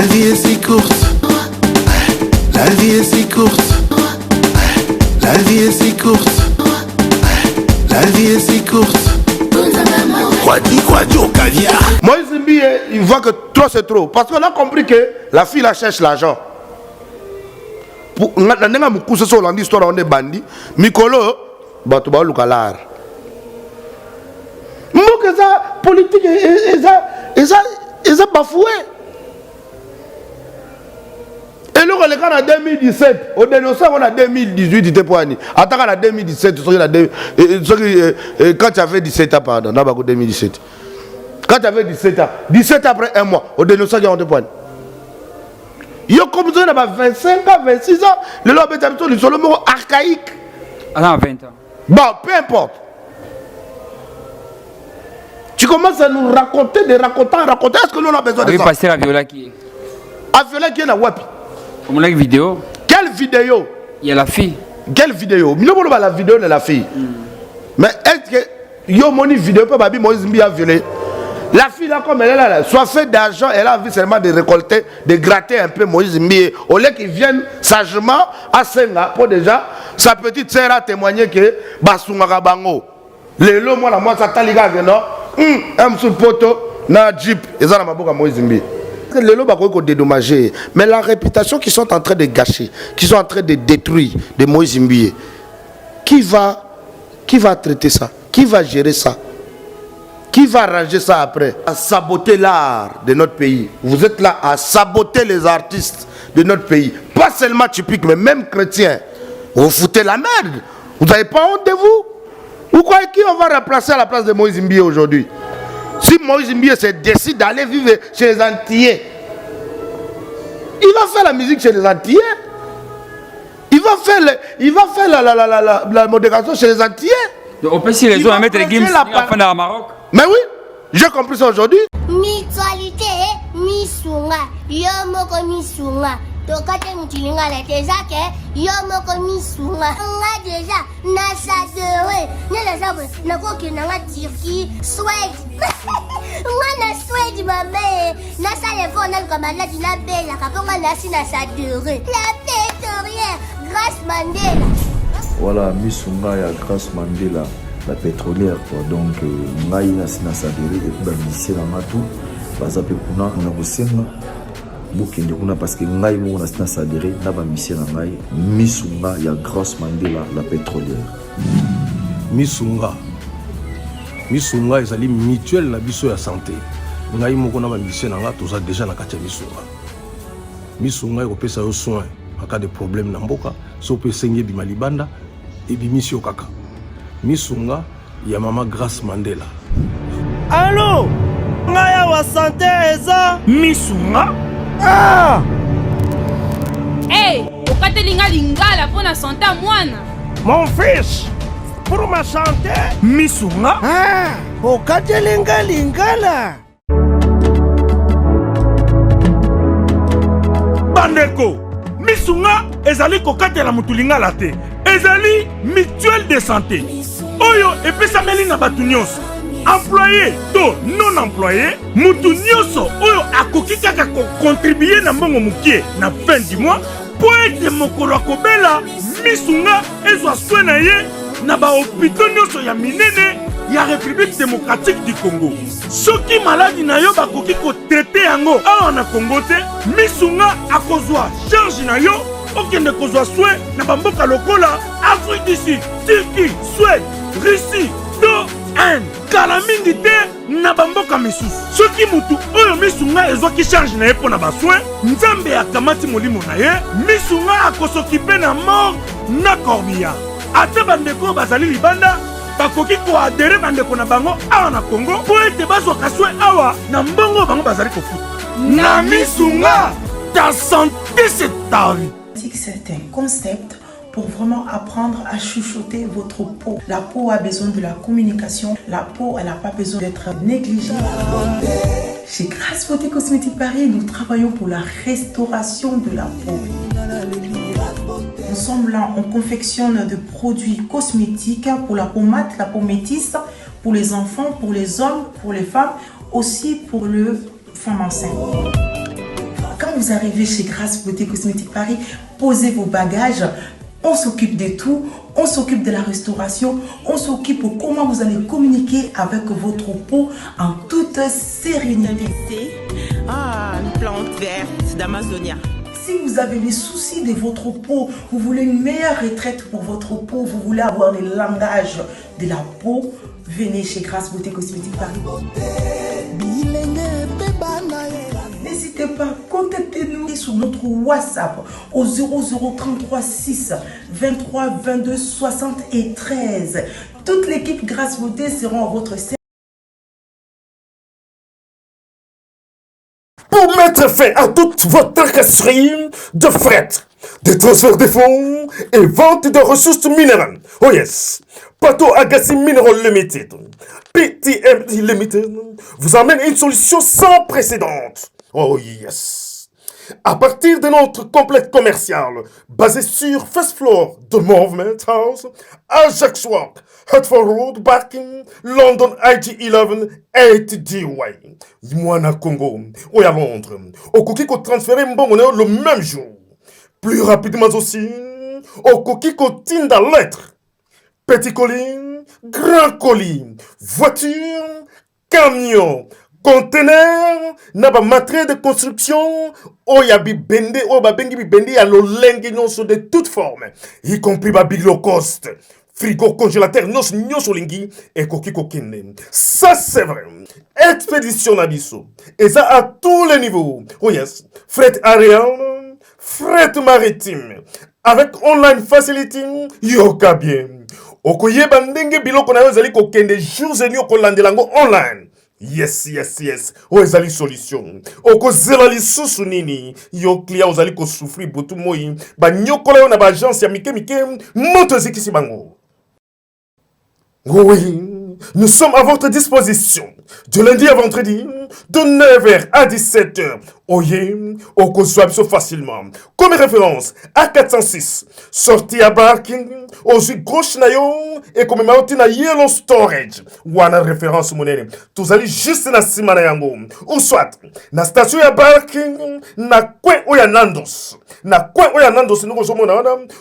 vie est si courte. La vie est si courte. La vie est si courte. La vie est si courte. Quoi dit au caviar. Moïse Mbiye, il voit que trop c'est trop. Parce qu'on a compris que la fille la cherche l'argent. On a beaucoup sur l'histoire, on est bandit. Mikolo, Batouba Lukalar. Moi que ça, politique, et ça bafoué. Et nous, on est en 2017, au dénoncé, on a 2018, il était pour Annie. Attends, en 2017, quand tu avais 17 ans, pardon, non, 2017. Quand tu avais 17 ans, 17 après un mois, au dénoncé, on était pour Annie. Il y a comme ça, 25 ans, 26 ans, le lobby est sur le mot archaïque. Ah, 20 ans. Bon, peu importe. Tu commences à nous raconter, raconter. Est-ce que nous on a besoin de ça? Oui, passer à Viola qui est. À Viola qui est là, Wapi. Comme la vidéo. Quelle vidéo? Il y a la fille. Quelle vidéo? Il n'y a pas la vidéo de la fille. Mais est-ce que il y a une vidéo pour Babi Moïse Mbiye a violé? La fille là, comme elle est là, soit fait d'argent, elle a envie seulement de récolter, de gratter un peu Moïse Mbiye. Au lieu qu'il vienne sagement à Senga pour déjà sa petite sœur a témoigné que Basunga Bango. Le lot, moi, ça t'a liga, non? Un sous poto, na jeep, et ça, ma boca Moïse Mbiye. Les lots vont dédommager, mais la réputation qu'ils sont en train de gâcher, qu'ils sont en train de détruire de Moïse Mbiye, qui va traiter ça? Qui va gérer ça? Qui va arranger ça après? À saboter l'art de notre pays. Vous êtes là à saboter les artistes de notre pays. Pas seulement typiques, mais même chrétiens. Vous foutez la merde. Vous n'avez pas honte de vous? Vous croyez qui on va remplacer à la place de Moïse Mbiye aujourd'hui? Si Moïse Mbiye se décide d'aller vivre chez les Antillais, il va faire la musique chez les Antillais. Il va faire la modération chez les Antillais. Donc, on peut si les gens à mettre les games au Maroc. Mais oui, j'ai compris ça aujourd'hui. Mutualité, misunga, yomoko misunga. Tokate mutilinga la tezake, yomoko misunga. Nga déjà, nasadere, nela sabre, nakoki nanga Turquie, Suède. Nga na Suède mabe, nasa lefo na kamala dina bela, kaponga nasi nasadere. La pétrolière, grâce Mandela. Voilà, misunga ya grâce Mandela. La pétrolière quoi. Donc ngai na sadere et puis bamisé na matu baza pe kuna na kosenga bokende kuna parce que ngai mo na sadere na bamisé na ngai misunga ya grâce Mandela la pétrolière. Misunga ezali mutuelle na biso ya santé. Ngai moko na bamisé na nga toza déjà na kati ya misunga ekopesa yo soin en cas de problème na mboka so pe sengi bi malibanda et bimisi yo kaka. Misunga ya mama Grâce Mandela. Allô? Ngaya wa santé eza Misunga? Ah! Hey, okatelinga lingala pour la santé à mwana. Mon fils, pour ma santé Misunga? Ah, okatelinga lingala. Bandeko, Misunga ezali kokatela mutu lingala te. Ezali mutuelle de santé. Oyo epesameli na batu nyonso. Employé to non employé, mutu nyonso oyo akoki kaka contribuer na mbongo mukie na fin du mois po ete mokolo akobela Misunga ezwa soin na ye na ba hôpitaux nyonso ya minene ya République démocratique du Congo. Soki maladi na yo bakoki ko traiter yango awa na Congo te, Misunga akozwa charge na yo okende kozwa soin na bamboka lokola Afrique du Sud, Turquie, Suède, Russie, to Inde. Kala mingi te na bamboka misusu. Soki mutu oyo Misunga ezwaki charge na ye mpo na basoin, Nzambe akamati molimo na ye, Misunga akosokipe na mort na corbillard. Ate bandeko bazali libanda bakoki koadere bandeko na bango awa na Congo po ete bazwaka soin awa na mbongo bango bazali kofuta. Na Misunga, ta santé c'est ta vie. C'est un concept pour vraiment apprendre à chuchoter votre peau. La peau a besoin de la communication. La peau, elle n'a pas besoin d'être négligée. Chez Grâce Beauté Cosmétique Paris, nous travaillons pour la restauration de la peau. Nous sommes là, on confectionne des produits cosmétiques pour la peau mate, la peau métisse, pour les enfants, pour les hommes, pour les femmes, aussi pour les femmes enceintes. Quand vous arrivez chez Grâce Beauté Cosmétique Paris, posez vos bagages. On s'occupe de tout, on s'occupe de la restauration, on s'occupe de comment vous allez communiquer avec votre peau en toute sérénité. Ah, une plante verte d'Amazonia. Si vous avez des soucis de votre peau, vous voulez une meilleure retraite pour votre peau, vous voulez avoir le langage de la peau, venez chez Grâce Beauté Cosmétique Paris. N'hésitez pas, contactez-nous sur notre WhatsApp au 0033 6 23 22 73. Toute l'équipe Grâce Beauté sera à votre service. Pour mettre fin à toute votre tracasserie de fret, de transfert de fonds et vente de ressources minérales. Oh yes, Pato Agassi Mineral Limited, PTMD Limited, vous amène une solution sans précédent. Oh yes. À partir de notre complexe commercial, basé sur First Floor de Movement House, Ajax Walk, Hertford Road, Barking, London IG11, 8DY. Moana Congo, ou à Londres. Au coquille qu'on transfère le même jour. Plus rapidement aussi, au coquille qu'on tient dans lettre. Petit colis, grand colis, voiture, camion, conteneur, naba matériel de construction, oyabi bende, oyabi bende, ya l'olengue non de toutes formes, y compris ba big low cost, frigo, congélateur, non solingi, et koki kokine. Ça c'est vrai. Expédition Nabiso. Et ça à tous les niveaux. Oh yes. Fret aérien, fret maritime. Avec online facility, yoka bien. Okoye bandenge biloko na yo zali kokende jours et nuits okolande lango online. Yes. O ezali solution. Oko zela lisusu nini. Yo client ozali ko souffrir botu moi. Ba nyokola yo na ba agence ya mike moto zikisi bango. Oui, nous sommes à votre disposition. De lundi à vendredi, de 9h à 17h. Oye, au Kozouab facilement. Comme référence, A406, sortie à Barking, aux gauche nayo, et comme na Yellow Storage. Wana référence monnaie. Tous allez juste na Simana Yango. Ou soit, na station à Barking, na Kwen Oya Nandos. Na Kwen Oya Nandos, nous sommes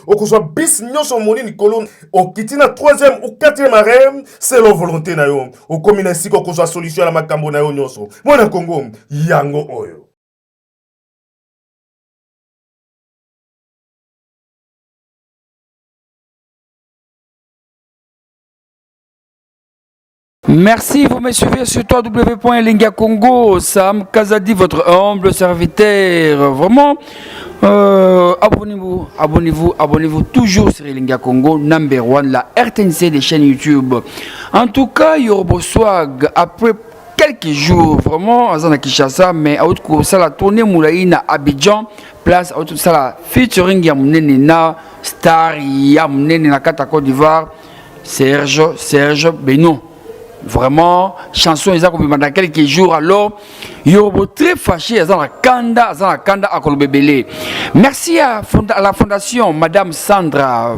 au Kozouab bis nyoso moni Nicolo. Au Kitina 3e ou 4e arrêt, c'est la volonté nayo. Au commune ainsi qu'au Kozouab solution à la Makambo nayo nyoso. Mona Congo, Yango Oyo. Merci, vous me suivez sur www.lingacongo. Sam Kazadi, votre humble serviteur. Vraiment, abonnez-vous toujours sur Linga Congo, number one, la RTNC des chaînes YouTube. En tout cas, Yorbo Swag, après quelques jours, vraiment, à Kinshasa, mais à autre ça la tournée Moulaïna Abidjan, place à ça la featuring Yamounena, Star Yamounena Kata Côte d'Ivoire, Serge Beno. Vraiment, chanson ils ont dans quelques jours. Alors, Yobo très fâché, dans la Kanda à Kolobebele. Merci à la fondation Madame Sandra,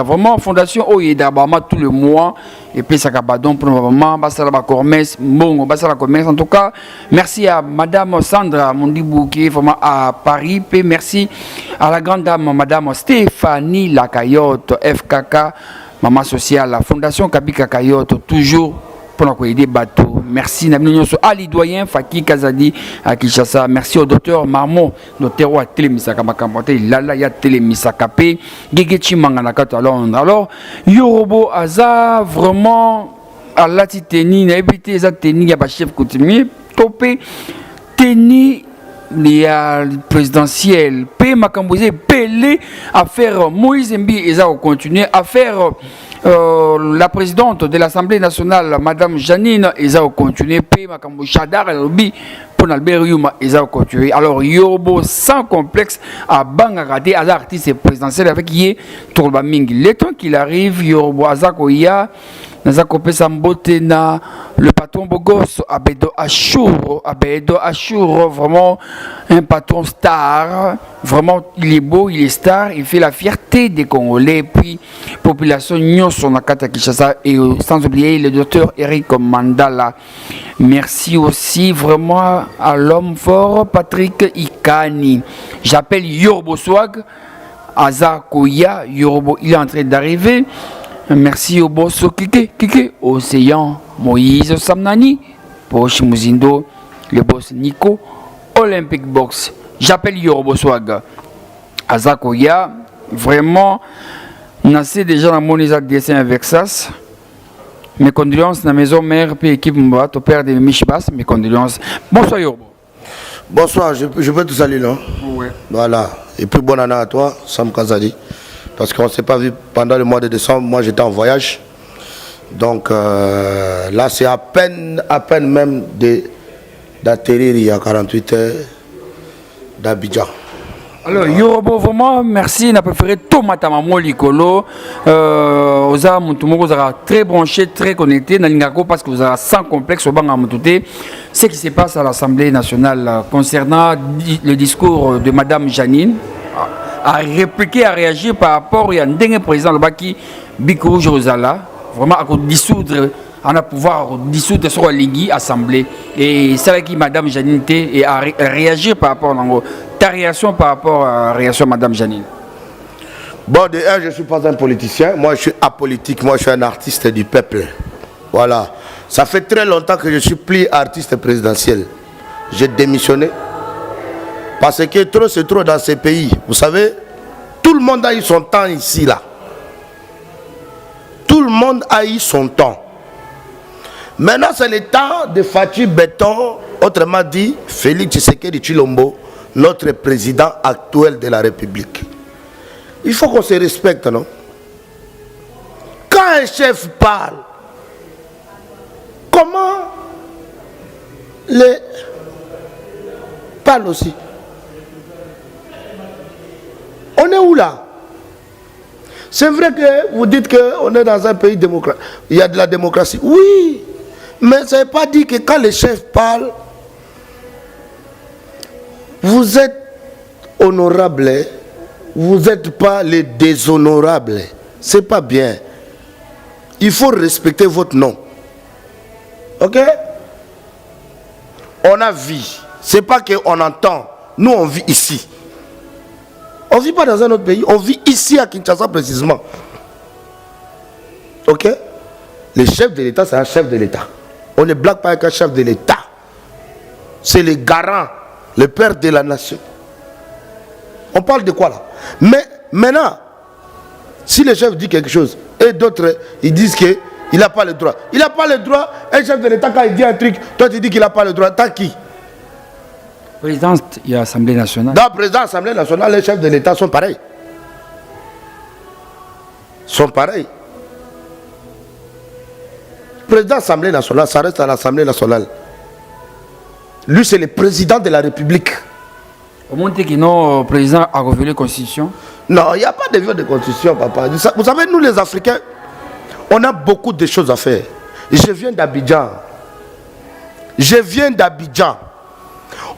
vraiment fondation Oyeda Bama tout le mois et puis ça cabadon pour le moment, Bassala Commerce, bon, Bassala Commerce en tout cas. Merci à Madame Sandra Mondibou qui est vraiment à Paris. Puis merci à la grande dame Madame Stéphanie Lacayotte FKK. Maman sociale, la fondation Kabika Kayoto, toujours pour nous aider bateau. Merci Ali Doyen, Faki Kazadi à Kinshasa. Merci au docteur Marmon, docteur à Télémisaka Makambote, Lala ya Télémisaka P, Gegechi Manganakata Londres. Alors, Yorobo Aza, vraiment, à la titanie, n'a évité les atténies, il y a pas chef coutumier, topé, téni. Les présidentielles, P. Makambouze, Pelé, à faire Moïse Mbi, et ça va continuer, à faire la présidente de l'Assemblée nationale, Madame Janine, et ça va continuer, P. Makambouze, Chadar, Lobby, pour Albert Yuma, et ça va continuer. Alors, Yobo, sans complexe, à Bangarade, à l'artiste présidentiel avec Yé, Tourba Mingi. Le temps qu'il arrive, Yobo, à Zakoya, Nazakope Sambotena, le patron Bogos, Abedo Achour, vraiment un patron star, vraiment il est beau, il est star, il fait la fierté des Congolais, puis population Nyon Sonakata Kinshasa, et sans oublier le docteur Eric Mandala. Merci aussi vraiment à l'homme fort Patrick Ikani. J'appelle Yorbo Swag, Aza Koya, Yorbo, il est en train d'arriver. Merci au boss Kike, Océan, Moïse Samnani, Poche Muzindo, le boss Nico, Olympic Box. J'appelle Yorbo Swag, Aza Koya, vraiment, on a déjà dans mon dessin avec ça. Mes condoléances dans la maison mère et équipe au père de Michibas, mes condoléances. Bonsoir Yorbo. Bonsoir, je peux te saluer, non? Oui. Voilà. Et puis bonne année à toi, Sam Kazadi. Parce qu'on ne s'est pas vu pendant le mois de décembre. Moi, j'étais en voyage. Donc là, c'est à peine même d'atterrir il y a 48 heures d'Abidjan. Alors, Yorbo, vraiment, merci. On a préféré Tomata Mamo Likolo. Oza Moutoumoko, vous avez très branché, très connecté. Nalingako, parce que vous avez sans complexe au Banga Moutouté. Ce qui se passe à l'Assemblée nationale concernant le discours de Madame Janine, à répliquer, à réagir par rapport à un dernier président, le Baki Biko Josala, vraiment à dissoudre, on a pouvoir dissoudre sur la Ligue Assemblée. Et c'est là que Madame Janine était et à réagir par rapport à ta réaction par rapport à la réaction de Madame Janine. Bon, de un, je ne suis pas un politicien. Moi, je suis apolitique. Moi, je suis un artiste du peuple. Voilà. Ça fait très longtemps que je ne suis plus artiste présidentiel. J'ai démissionné. Parce que trop, c'est trop dans ces pays. Vous savez, tout le monde a eu son temps ici, là. Tout le monde a eu son temps. Maintenant, c'est le temps de Fatou Béton, autrement dit, Félix Tshisekedi Tshilombo, notre président actuel de la République. Il faut qu'on se respecte, non? Quand un chef parle, comment les parle aussi? On est où là? C'est vrai que vous dites qu'on est dans un pays démocratique. Il y a de la démocratie. Oui, mais ça ne veut pas dire que quand les chefs parlent, vous êtes honorable, vous n'êtes pas les déshonorables. C'est pas bien. Il faut respecter votre nom. Ok? On a vie. C'est pas qu'on entend. Nous, on vit ici. On ne vit pas dans un autre pays. On vit ici à Kinshasa précisément. Ok? Le chef de l'État, c'est un chef de l'État. On ne blague pas avec un chef de l'État. C'est le garant, le père de la nation. On parle de quoi là? Mais maintenant, si le chef dit quelque chose et d'autres ils disent qu'il n'a pas le droit. Il n'a pas le droit. Un chef de l'État, quand il dit un truc, toi tu dis qu'il n'a pas le droit. T'as qui? Président, il y a l'Assemblée nationale. Dans le président de l'Assemblée nationale, les chefs de l'État sont pareils. Sont pareils. Le président de l'Assemblée nationale, ça reste à l'Assemblée nationale. Lui, c'est le président de la République. Au moment où le président a révélé la Constitution? Non, il n'y a pas de viol de Constitution, papa. Vous savez, nous les Africains, on a beaucoup de choses à faire. Je viens d'Abidjan.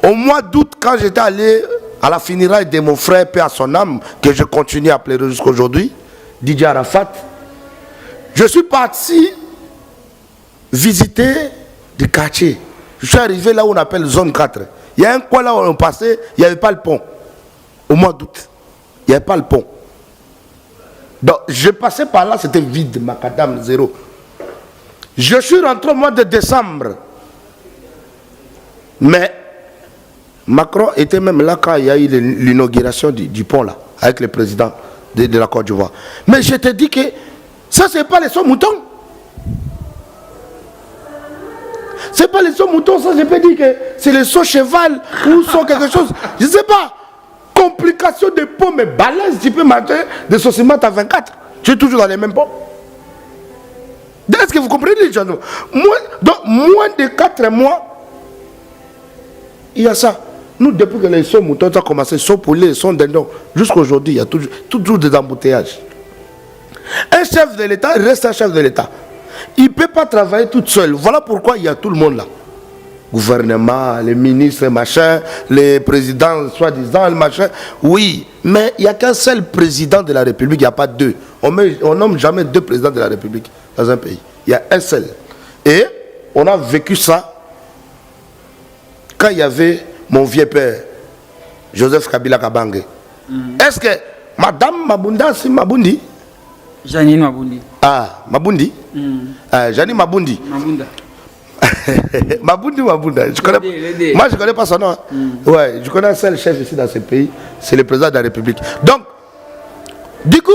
Au mois d'août, quand j'étais allé à la funéraille de mon frère, paix à son âme, que je continue à pleurer jusqu'à aujourd'hui, Didier Arafat, je suis parti visiter des quartiers. Je suis arrivé là où on appelle zone 4. Il y a un coin là où on passait, il n'y avait pas le pont. Au mois d'août, il n'y avait pas le pont. Donc, je passais par là, c'était vide, macadam, zéro. Je suis rentré au mois de décembre. Mais Macron était même là quand il y a eu l'inauguration du pont là, avec le président de la Côte d'Ivoire. Mais je te dis que ça, c'est pas les sauts moutons. C'est pas les sauts moutons, ça je peux dire que c'est les sauts cheval ou sauts quelque chose. Je sais pas. Complication de pont, mais balèze, tu peux manger de saucisses à 24. Tu es toujours dans les mêmes ponts. Est-ce que vous comprenez les gens? Donc, moins de 4 mois, il y a ça. Nous, depuis que les sauts moutons ont commencé, sauts poulets, sauts dindons, jusqu'à aujourd'hui, il y a toujours des embouteillages. Un chef de l'État reste un chef de l'État. Il ne peut pas travailler tout seul. Voilà pourquoi il y a tout le monde là. Gouvernement, les ministres, machin, les présidents, soi-disant, le machin. Oui, mais il n'y a qu'un seul président de la République, il n'y a pas deux. On nomme jamais deux présidents de la République dans un pays. Il y a un seul. Et on a vécu ça quand il y avait mon vieux père, Joseph Kabila Kabange, est-ce que Madame Mabunda, c'est Mabundi? Janine Mabundi. Ah, Mabundi? Janine Mabundi. Mabunda. Mabunda. Je connais, moi, je ne connais pas son nom. Ouais, je connais un seul chef ici dans ce pays, c'est le président de la République. Donc, du coup,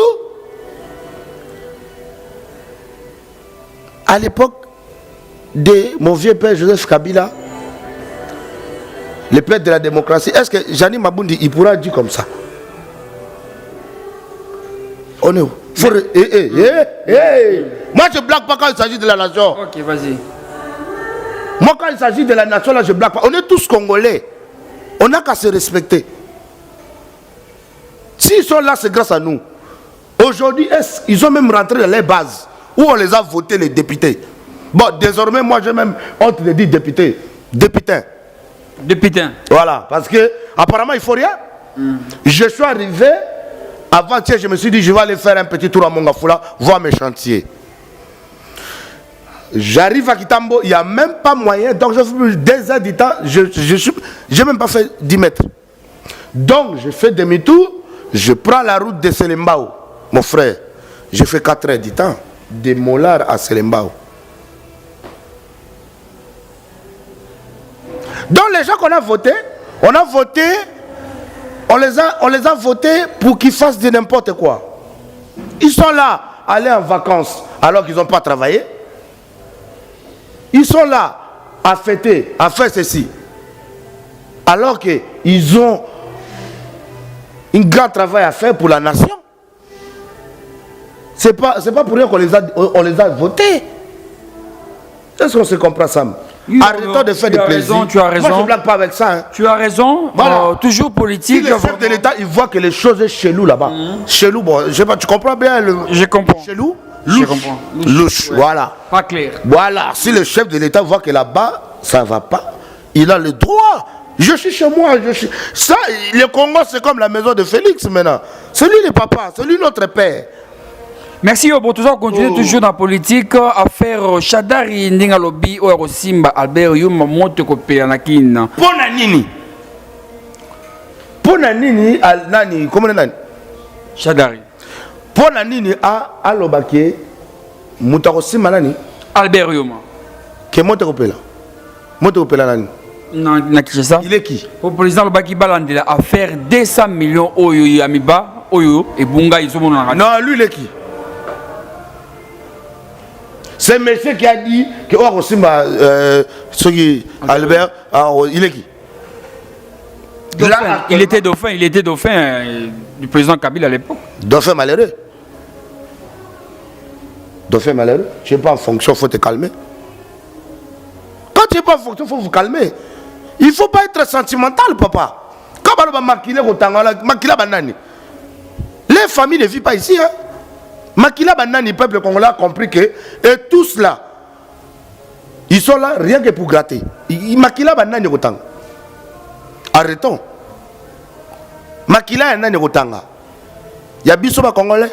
à l'époque de mon vieux père Joseph Kabila, le père de la démocratie, est-ce que Janine Mabundi, il pourra dire comme ça? On est où? Moi, je ne blague pas quand il s'agit de la nation. Ok, vas-y. Moi, quand il s'agit de la nation, là, je ne blague pas. On est tous Congolais. On n'a qu'à se respecter. S'ils sont là, c'est grâce à nous. Aujourd'hui, ils ont même rentré dans les bases où on les a votés, les députés. Bon, désormais, moi, j'ai même honte de dire député. Député. Voilà, parce que apparemment, il ne faut rien. Je suis arrivé, avant-hier, je me suis dit, je vais aller faire un petit tour à Mongafula, voir mes chantiers. J'arrive à Kitambo, il n'y a même pas moyen, donc je fais des heures du temps, je n'ai même pas fait 10 mètres. Donc, je fais demi-tour, je prends la route de Selembao, mon frère. J'ai fait 4 heures du temps, de Molar à Selembao. Donc, les gens qu'on a votés, on les a votés pour qu'ils fassent de n'importe quoi. Ils sont là, aller en vacances, alors qu'ils n'ont pas travaillé. Ils sont là à fêter, à faire ceci. Alors qu'ils ont un grand travail à faire pour la nation. C'est pas pour rien qu'on les a votés. Est-ce qu'on se comprend ça? Arrêtons de faire des plaisirs. Tu as raison. Moi, je ne blague pas avec ça. Hein. Tu as raison. Voilà. Toujours politique. Si le chef de l'État, il voit que les choses sont chelou là-bas. Chelou, bon, je sais pas, tu comprends bien Je comprends. Chelou? Je comprends. Louche, ouais. Voilà. Pas clair. Voilà. Si le chef de l'État voit que là-bas, ça ne va pas, il a le droit. Je suis chez moi. Ça, le Congo, c'est comme la maison de Félix maintenant. C'est lui le papa, c'est lui notre père. Merci Yobo, tout ça continue toujours dans la politique à faire Chadari Ndinga Lobby ou Simba Albert Yuma monte kopé anakin. Pona nini al nani comment nani Chadari. Pona nini a lobake mutako Simba nani Albert Yuma. Ke monte kopé là. Monte kopé là nani. Na Kishasa. Il est qui? Au président Lobaki Balandela à faire 200 millions Oyo Yamiba Oyo et Bunga Izomona. Non, lui il est qui? C'est monsieur qui a dit que Simba, Albert, il est qui? Là, il était dauphin du président Kabila à l'époque. Dauphin malheureux. Dauphin malheureux. Tu n'es pas en fonction, il faut te calmer. Quand tu n'es pas en fonction, il faut vous calmer. Il ne faut pas être sentimental, papa. Quand on va maquiller les familles ne vivent pas ici. Hein? Makila Banani, peuple congolais a compris que, et tous là, ils sont là rien que pour gratter. Makila Banani Rotang. Arrêtons. Makila Banani Rotanga. Il y a bisoba congolais.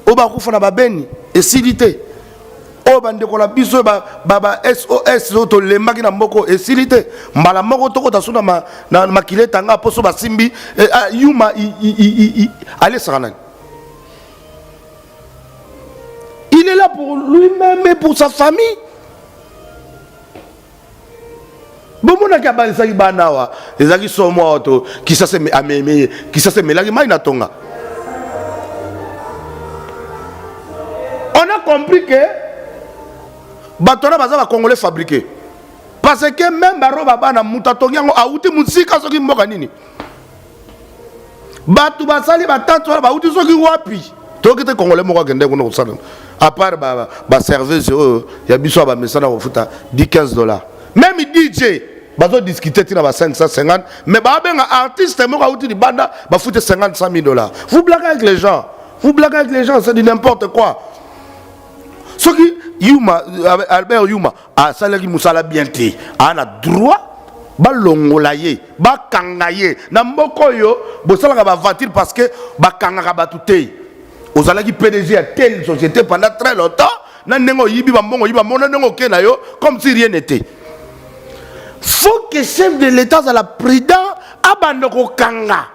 Oba Koufana Babeni, et Silité. Oba Ndekola biso baba SOS, auto le magina moko, et Silité. Mbala moko toko tasuna makile tanga, poso basimbi, Yuma, allez Saranani. Il est là pour lui-même et pour sa famille. On a compris que Batona Baza va Congolais fabriqué. Parce que même Baro Baba na Mutatongiango a outi musika soki mboka nini. Batu basali batanto ba outi soki wapi. Toki te Congolais moko gende ko no sala. À part ba service il y a biso ba mesana ko futa $15. Même DJ bazo discuter tina ba 550 mais ba benga artiste moko a outi di banda ba futa $50,000. Vous blaguez avec les gens. Vous blaguez avec les gens, c'est du n'importe quoi. Ce qui Yuma Albert Yuma a salari musala bienté a droit ba longolaye ba kangaye na mboko yo bo sala ba voiture parce que ba kangaka batute ozalaki PDG à telle société pendant très longtemps na nengo yibi ba mbongo yiba mona nengo ke na yo comme si rien n'était faut que chef de l'État soit la président abandonne kanga.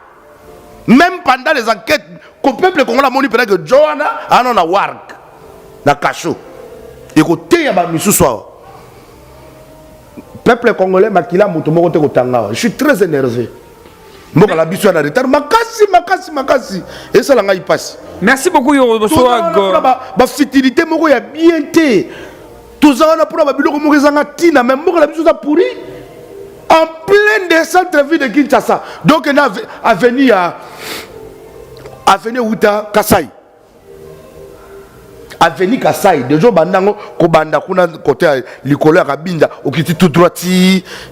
Même pendant les enquêtes, le peuple congolais a montré que Johanna a un warg na cachot. Écoutez, peuple congolais makila mutumo kote kotanga. Je suis très énervé. Mboka la biso na retard makasi. Et ça la ngai passe. Merci beaucoup Yoro Swag. Ba futilité moko ya bien té. Tout ça on a pour ba biloko moko ezanga tina mais mboka la biso za pourri. En plein des centres-villes de Kinshasa. Donc on a avenue Outa Kasai. Avenue Kasai. Des jours bandango kobanda kuna côté likolo ya Kabinda okiti tout droit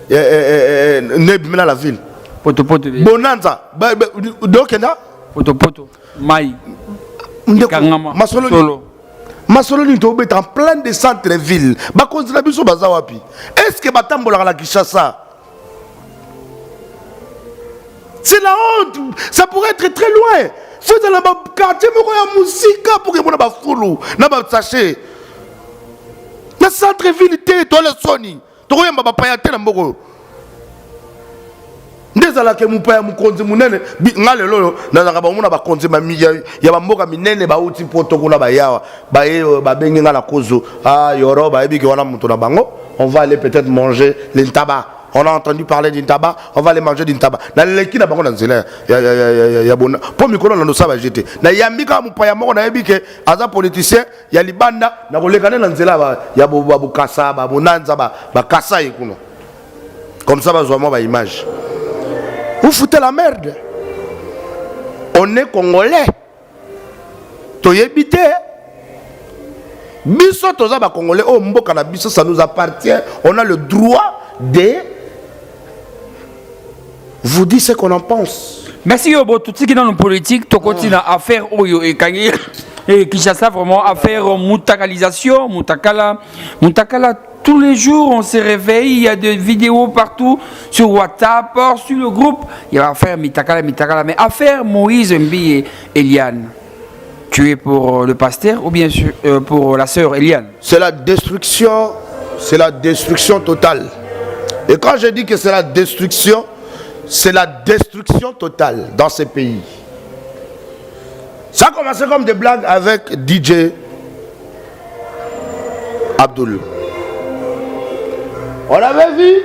nebimela la ville. Poto. Bonanza. Donc na Poto. Mai. Kangama. Masolo ni to bet en plein des centres-villes. Ba konzila biso baza wapi? Est-ce que batambola la Kinshasa? C'est la honte. Ça pourrait être très loin. Faut dans le quartier, mais il y a musique pour que mon aba foulou, n'aba sachet. Na centre-ville, toi le Sony. Toi y a ma paya telle mboko. Ndezala ke mupaya mukonzi munene ngale lolo na ngaba muna ba konzi mami ya mboka minene ba uti poto kuna ba yawa ba ba bengi ngala kozo yoro ba ebi ke wana muto na bango on va aller peut-être manger le tabac. On a entendu parler d'un tabac, on va aller manger d'un tabac. Na leki na bango na nzela ya bona. Po mikolo na nosaba jeté. Na yambika mupaya moko na yebike aza politicien ya libanda na kolekana na nzela ba ya bukasa ba bonanza ba kasa ikuno. Comme ça ba zo ba image. Vous foutez la merde. On est congolais. Toyebite. Biso toza ba congolais o mboka na biso ça nous appartient. On a le droit de vous dire ce qu'on en pense. Merci Yobo, tout ce qui est dans nos politiques, tu continues à faire Oyo et Kanye et Kinshasa vraiment à faire mutakalisation, mutakala, tous les jours on se réveille, il y a des vidéos partout sur WhatsApp, sur le groupe, il va faire mutakala, mais à faire Moïse Mbi et Eliane. Tu es pour le pasteur ou bien pour la sœur Eliane? C'est la destruction totale. Et quand je dis que c'est la destruction totale dans ce pays. Ça a commencé comme des blagues avec DJ Abdul. On avait vu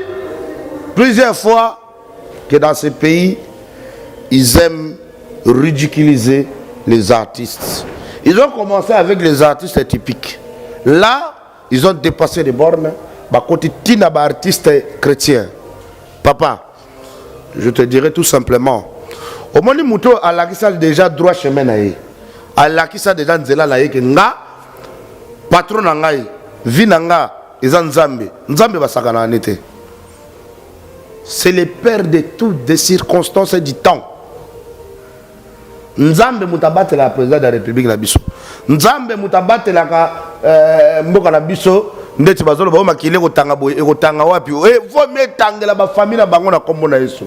plusieurs fois que dans ce pays, ils aiment ridiculiser les artistes. Ils ont commencé avec les artistes typiques. Là, ils ont dépassé les bornes. Côté tina ba artiste chrétien. Papa, je te dirais tout simplement. Au moment où tu as déjà droit chemin naé. Alakisa déjà nzela la yeke nga patron na ngai vi na nga eza nzambe basakana anete. C'est le père de toutes des circonstances et du temps. Nzambe mutabate la président de la République na biso. Nzambe mutabate la ka mboka na biso. Ndeti bazolo ba makile kotanga boye ekotanga wapi faut metangela ba famille na bango na kombo na Yesu.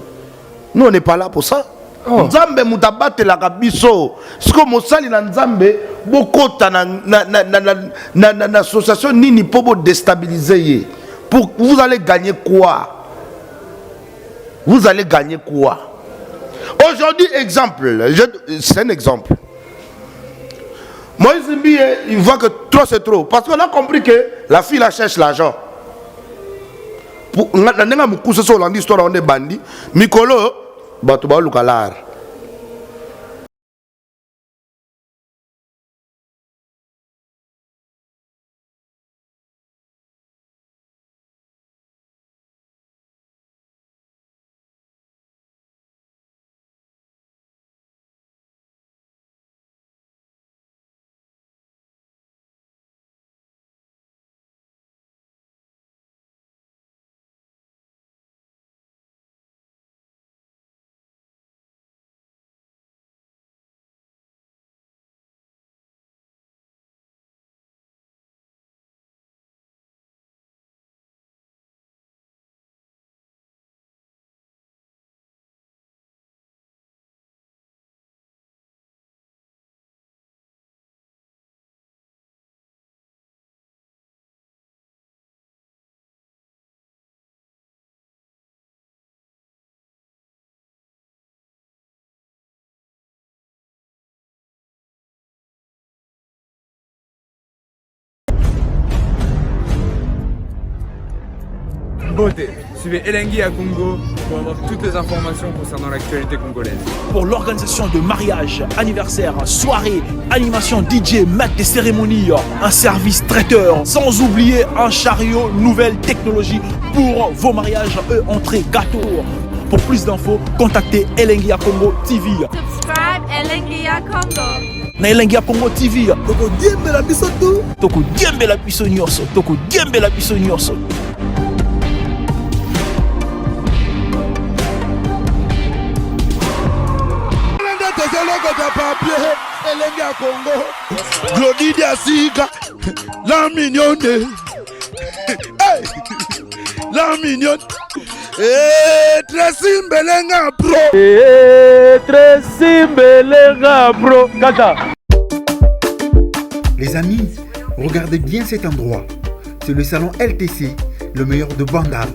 Nous on n'est pas là pour ça. Nzambe mutabate la kabiso. Siko mosali na nzambe bokota na association nini pour déstabiliser. Pour vous allez gagner quoi? Vous allez gagner quoi? Aujourd'hui exemple, c'est un exemple. Moïse Mbi, il voit que trop c'est trop. Parce qu'on a compris que la fille la cherche l'argent. Pour nga mukuse so landi histoire on est bandi. Mikolo, batu ba lukalar. beauté. Suivez Elengi à Congo pour avoir toutes les informations concernant l'actualité congolaise. Pour l'organisation de mariage, anniversaire, soirée, animation DJ, maître des cérémonies, un service traiteur, sans oublier un chariot nouvelle technologie pour vos mariages et entrées gâteaux. Pour plus d'infos, contactez Elengi à Congo TV. Subscribe Elengi à Congo. Na Elengi à Congo TV. Toko diembe la biso tout. Toko diembe la biso nyonso. Toko diembe la biso nyonso. Elengi à Congo, Glody Diasiga, la mignonne, hey, la mignonne, Tracy Mbelenga Pro, Tracy Mbelenga Pro, Kata. Les amis, regardez bien cet endroit. C'est le salon LTC, le meilleur de Bandal.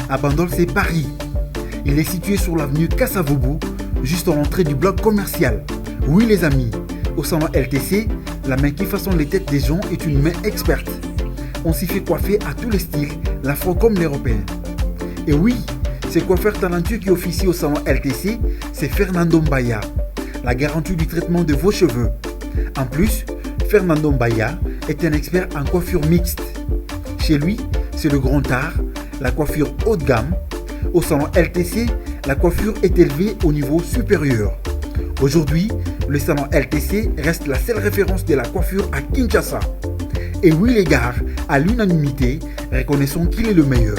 À Bandal, c'est Paris. Il est situé sur l'avenue Kassavoubou, juste à l'entrée du bloc commercial. Oui les amis, au salon LTC, la main qui façonne les têtes des gens est une main experte. On s'y fait coiffer à tous les styles, l'afro comme l'européen. Et oui, ce coiffeur talentueux qui officie au salon LTC, c'est Fernando Mbaya, la garantie du traitement de vos cheveux. En plus, Fernando Mbaya est un expert en coiffure mixte. Chez lui, c'est le grand art, la coiffure haut de gamme. Au salon LTC, la coiffure est élevée au niveau supérieur. Aujourd'hui, le salon LTC reste la seule référence de la coiffure à Kinshasa. Et oui les gars, à l'unanimité, reconnaissons qu'il est le meilleur.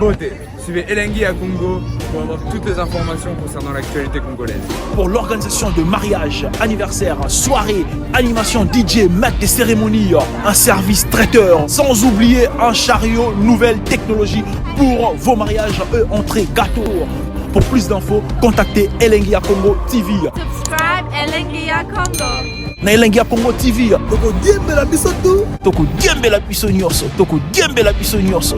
beauté. Suivez Elengi à Congo pour avoir toutes les informations concernant l'actualité congolaise. Pour l'organisation de mariage, anniversaire, soirée, animation DJ, maître des cérémonies, un service traiteur, sans oublier un chariot, nouvelle technologie pour vos mariages, entrée, gâteau. Pour plus d'infos, contactez Elengi à Congo TV. Subscribe Elengi à Congo. Na Elengi à Congo TV. Toko diembe la biso tu. Toko diembe la biso nyonso. Toko diembe la biso nyonso.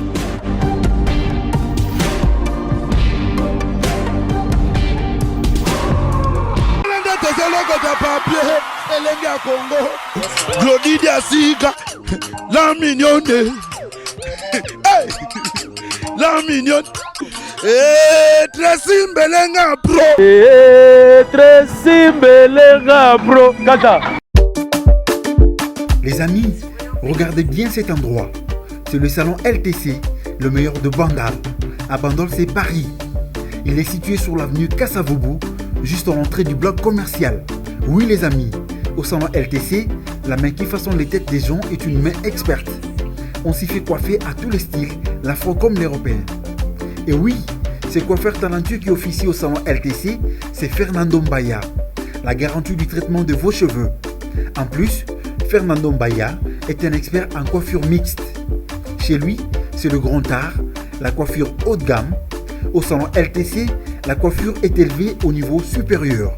Elengi à Congo. Glody Diasika. La mignonne. Hey. La mignonne. Tracy Mbelenga Pro. Tracy Mbelenga Pro. Kata. Les amis, regardez bien cet endroit. C'est le salon LTC, le meilleur de Bandal. À Bandal, c'est Paris. Il est situé sur l'avenue Kassavoubou, juste à l'entrée du bloc commercial. Oui les amis, au salon LTC, la main qui façonne les têtes des gens est une main experte. On s'y fait coiffer à tous les styles, l'afro comme l'européen. Et oui, ce coiffeur talentueux qui officie au salon LTC, c'est Fernando Mbaya, la garantie du traitement de vos cheveux. En plus, Fernando Mbaya est un expert en coiffure mixte. Chez lui, c'est le grand art, la coiffure haut de gamme. Au salon LTC, la coiffure est élevée au niveau supérieur.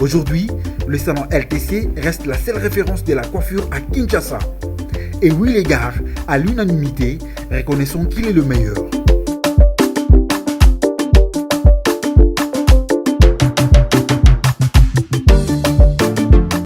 Aujourd'hui, le salon LTC reste la seule référence de la coiffure à Kinshasa. Et oui les gars, à l'unanimité, reconnaissons qu'il est le meilleur.